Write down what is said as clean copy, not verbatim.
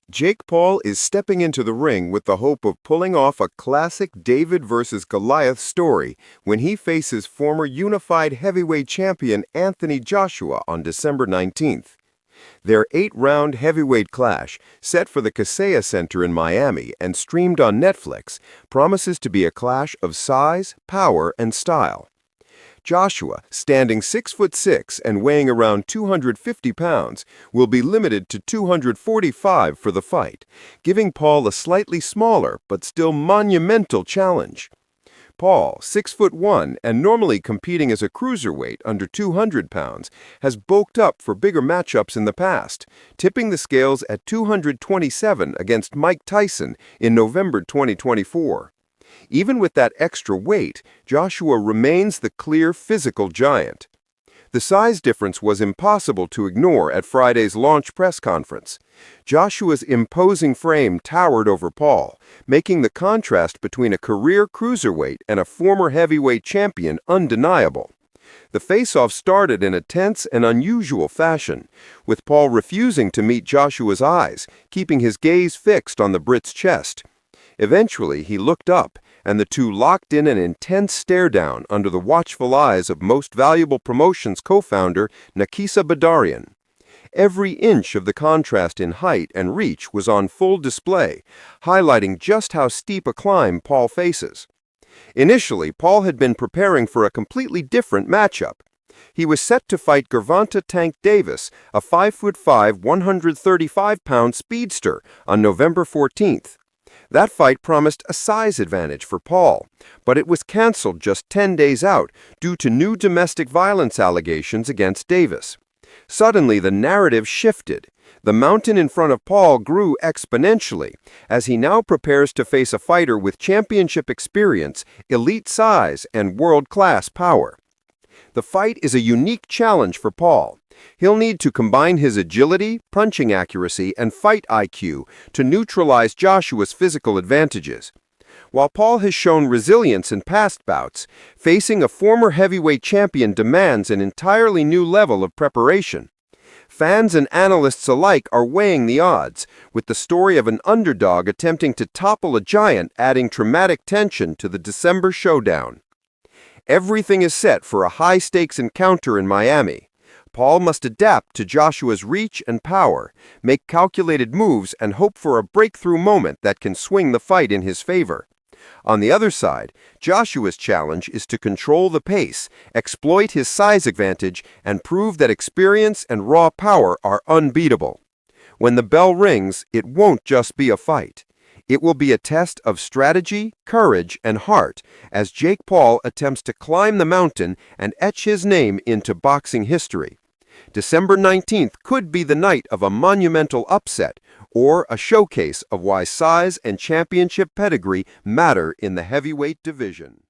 Jake Paul is stepping into the ring with the hope of pulling off a classic David versus Goliath story when he faces former unified heavyweight champion Anthony Joshua on December 19th. Their 8-round heavyweight clash, set for the Kaseya Center in Miami and streamed on Netflix, promises to be a clash of size, power, and style. Joshua, standing 6'6" and weighing around 250 pounds, will be limited to 245 for the fight, giving Paul a slightly smaller but still monumental challenge. Paul, 6'1" and normally competing as a cruiserweight under 200 pounds, has bulked up for bigger matchups in the past, tipping the scales at 227 against Mike Tyson in November 2024. Even with that extra weight, Joshua remains the clear physical giant. The size difference was impossible to ignore at Friday's launch press conference. Joshua's imposing frame towered over Paul, making the contrast between a career cruiserweight and a former heavyweight champion undeniable. The face-off started in a tense and unusual fashion, with Paul refusing to meet Joshua's eyes, keeping his gaze fixed on the Brit's chest. Eventually, he looked up, and the two locked in an intense stare-down under the watchful eyes of Most Valuable Promotions co-founder Nakisa Badarian. Every inch of the contrast in height and reach was on full display, highlighting just how steep a climb Paul faces. Initially, Paul had been preparing for a completely different matchup. He was set to fight Gervonta Davis, a 5'5", 135-pound speedster, on November 14th. That fight promised a size advantage for Paul, but it was canceled just 10 days out due to new domestic violence allegations against Davis. Suddenly, the narrative shifted. The mountain in front of Paul grew exponentially, as he now prepares to face a fighter with championship experience, elite size, and world-class power. The fight is a unique challenge for Paul. He'll need to combine his agility, punching accuracy, and fight IQ to neutralize Joshua's physical advantages. While Paul has shown resilience in past bouts, facing a former heavyweight champion demands an entirely new level of preparation. Fans and analysts alike are weighing the odds, with the story of an underdog attempting to topple a giant adding dramatic tension to the December showdown. Everything is set for a high-stakes encounter in Miami. Paul must adapt to Joshua's reach and power, make calculated moves, and hope for a breakthrough moment that can swing the fight in his favor. On the other side, Joshua's challenge is to control the pace, exploit his size advantage, and prove that experience and raw power are unbeatable. When the bell rings, it won't just be a fight. It will be a test of strategy, courage, and heart as Jake Paul attempts to climb the mountain and etch his name into boxing history. December 19th could be the night of a monumental upset or a showcase of why size and championship pedigree matter in the heavyweight division.